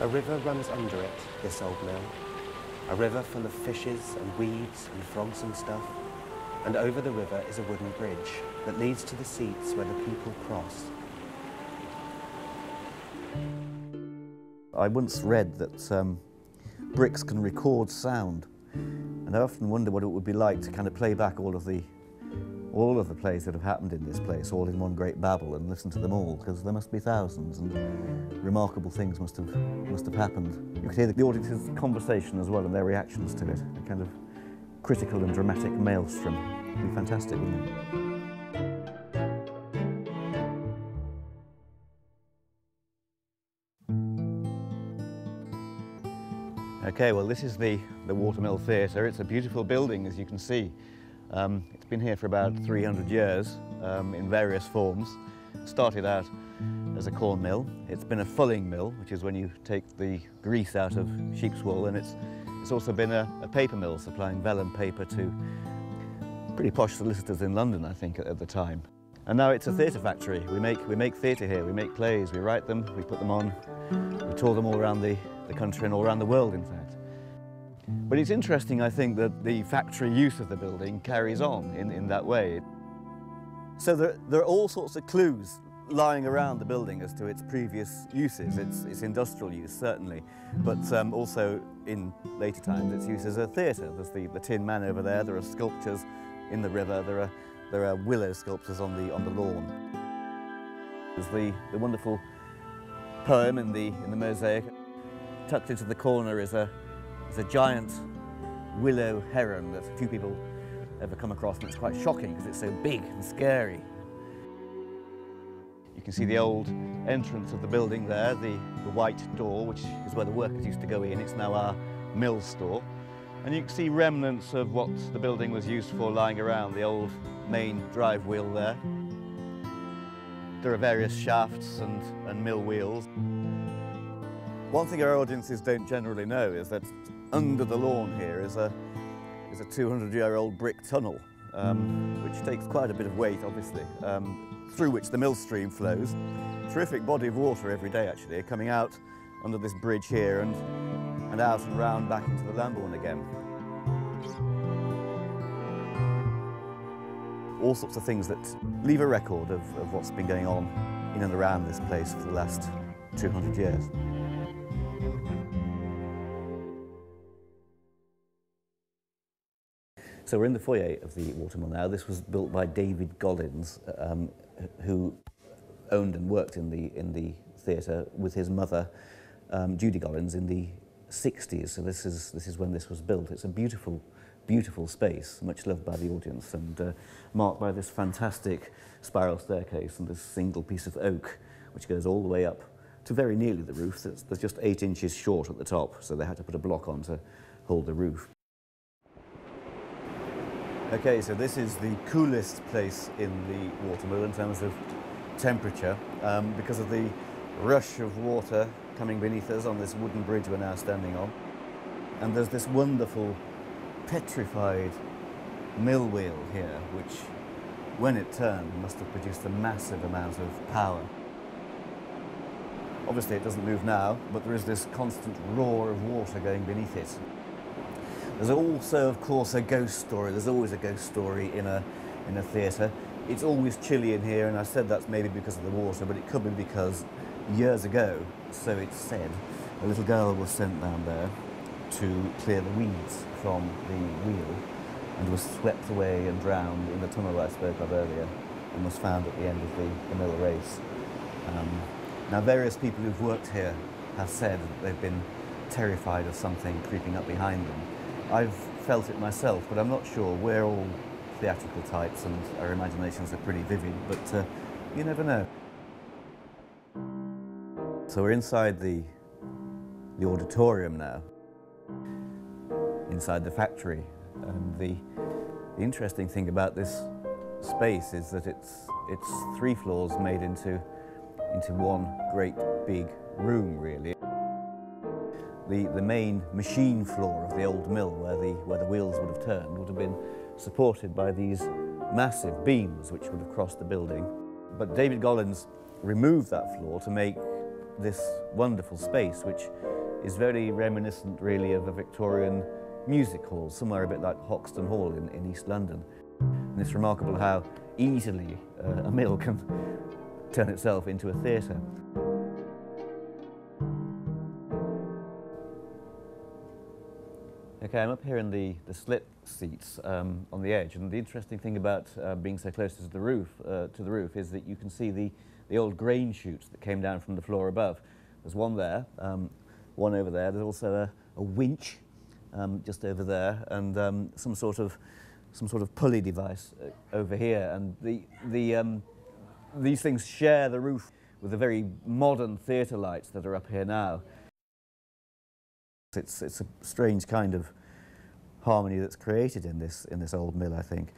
A river runs under it, this old mill. A river full of fishes and weeds and frogs and stuff. And over the river is a wooden bridge that leads to the seats where the people cross. I once read that bricks can record sound, and I often wonder what it would be like to kind of play back all of the plays that have happened in this place, all in one great babble, and listen to them all, because there must be thousands, and remarkable things must have happened. You could hear the audience's conversation as well, and their reactions to it, a kind of critical and dramatic maelstrom. It'd be fantastic, wouldn't it? Okay, well, this is the Watermill Theatre. It's a beautiful building, as you can see. It's been here for about 300 years in various forms. It started out as a corn mill. It's been a fulling mill, which is when you take the grease out of sheep's wool, and it's also been a paper mill, supplying vellum paper to pretty posh solicitors in London, I think, at the time. And now it's a theatre factory. We make theatre here. We make plays, we write them, we put them on, we tour them all around the country and all around the world, in fact. But it's interesting, I think, that the factory use of the building carries on in that way. So there are all sorts of clues lying around the building as to its previous uses, its industrial use, certainly, but also in later times its use as a theatre. There's the Tin Man over there, there are sculptures in the river, there are willow sculptures on the lawn. There's the wonderful poem in the mosaic. Tucked into the corner is a giant willow heron that few people ever come across, and it's quite shocking because it's so big and scary. You can see the old entrance of the building there, the white door, which is where the workers used to go in. It's now our mill store. And you can see remnants of what the building was used for lying around, the old main drive wheel there. There are various shafts and mill wheels. One thing our audiences don't generally know is that under the lawn here is a 200-year-old brick tunnel, which takes quite a bit of weight, obviously, through which the mill stream flows. Terrific body of water every day, actually, coming out under this bridge here and out and round back into the Lambourne again. All sorts of things that leave a record of what's been going on in and around this place for the last 200 years. So we're in the foyer of the Watermill now. This was built by David Gollins, who owned and worked in the theatre with his mother, Judy Gollins, in the 60s. So this is when this was built. It's a beautiful, beautiful space, much loved by the audience, and marked by this fantastic spiral staircase and this single piece of oak, which goes all the way up to very nearly the roof. There's just 8 inches short at the top, so they had to put a block on to hold the roof. Okay, so this is the coolest place in the Watermill in terms of temperature, because of the rush of water coming beneath us on this wooden bridge we're now standing on. And there's this wonderful petrified mill wheel here, which, when it turned, must have produced a massive amount of power. Obviously it doesn't move now, but there is this constant roar of water going beneath it. There's also, of course, a ghost story. There's always a ghost story in a theatre. It's always chilly in here, and I said that's maybe because of the water, but it could be because years ago, so it's said, a little girl was sent down there to clear the weeds from the wheel and was swept away and drowned in the tunnel I spoke of earlier and was found at the end of the mill race. Now, various people who've worked here have said that they've been terrified of something creeping up behind them. I've felt it myself, but I'm not sure. We're all theatrical types and our imaginations are pretty vivid, but you never know. So we're inside the auditorium now, inside the factory, and the interesting thing about this space is that it's 3 floors made into one great big room, really. The main machine floor of the old mill, where the wheels would have turned, would have been supported by these massive beams which would have crossed the building. But David Gollins removed that floor to make this wonderful space, which is very reminiscent really of a Victorian music hall, somewhere a bit like Hoxton Hall in East London. And it's remarkable how easily a mill can turn itself into a theatre. Okay, I'm up here in the slit seats on the edge, and the interesting thing about being so close to the roof is that you can see the old grain chutes that came down from the floor above. There's one there, one over there. There's also a winch just over there, and some sort of pulley device over here. And these things share the roof with the very modern theatre lights that are up here now. It's a strange kind of harmony that's created in this old mill, I think.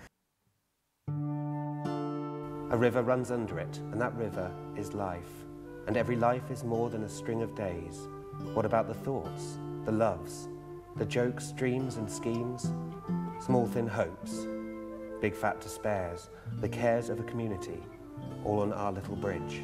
A river runs under it, and that river is life. And every life is more than a string of days. What about the thoughts, the loves, the jokes, dreams and schemes? Small thin hopes, big fat despairs, the cares of a community, all on our little bridge.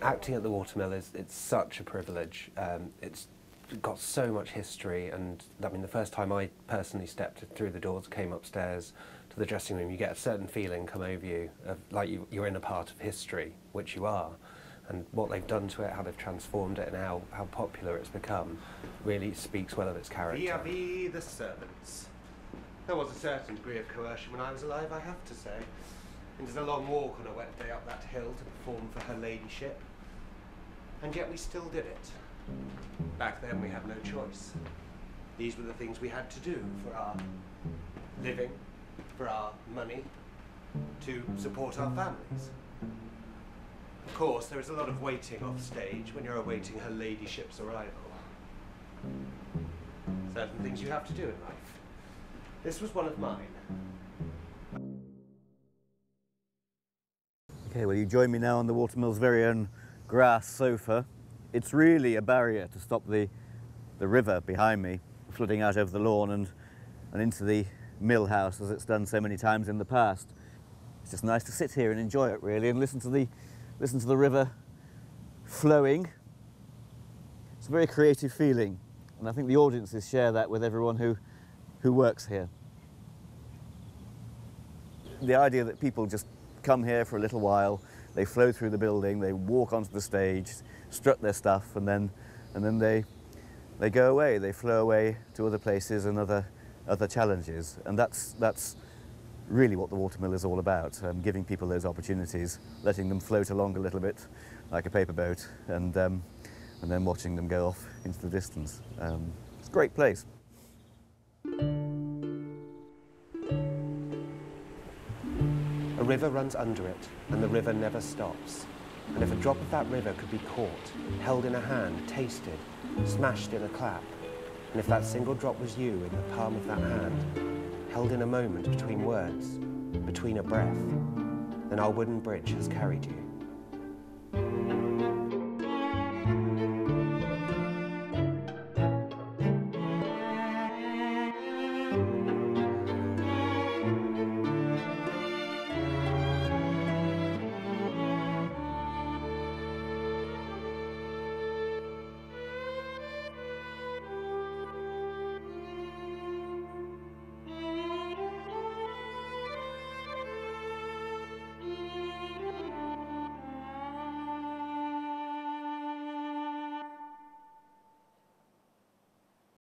Acting at the Watermill it's such a privilege. It's got so much history, and I mean, the first time I personally stepped through the doors, came upstairs to the dressing room, you get a certain feeling come over you of like you're in a part of history, which you are, and what they've done to it, how they've transformed it, and how popular it's become, really speaks well of its character. Vis-à-vis the servants. There was a certain degree of coercion when I was alive, I have to say. It was a long walk on a wet day up that hill to perform for her ladyship. And yet we still did it. Back then we had no choice. These were the things we had to do for our living, for our money, to support our families. Of course, there is a lot of waiting off stage when you're awaiting her ladyship's arrival. Certain things you have to do in life. This was one of mine. Okay, well, you join me now on the Watermill's very own grass sofa. It's really a barrier to stop the river behind me flooding out over the lawn and into the mill house, as it's done so many times in the past. It's just nice to sit here and enjoy it, really, and listen to the river flowing. It's a very creative feeling, and I think the audiences share that with everyone who works here. The idea that people just come here for a little while, they flow through the building, they walk onto the stage, strut their stuff, and then they go away. They flow away to other places and other challenges, and that's really what the Watermill is all about, giving people those opportunities, letting them float along a little bit like a paper boat, and then watching them go off into the distance. It's a great place. A river runs under it, and the river never stops. And if a drop of that river could be caught, held in a hand, tasted, smashed in a clap, and if that single drop was you in the palm of that hand, held in a moment between words, between a breath, then our wooden bridge has carried you.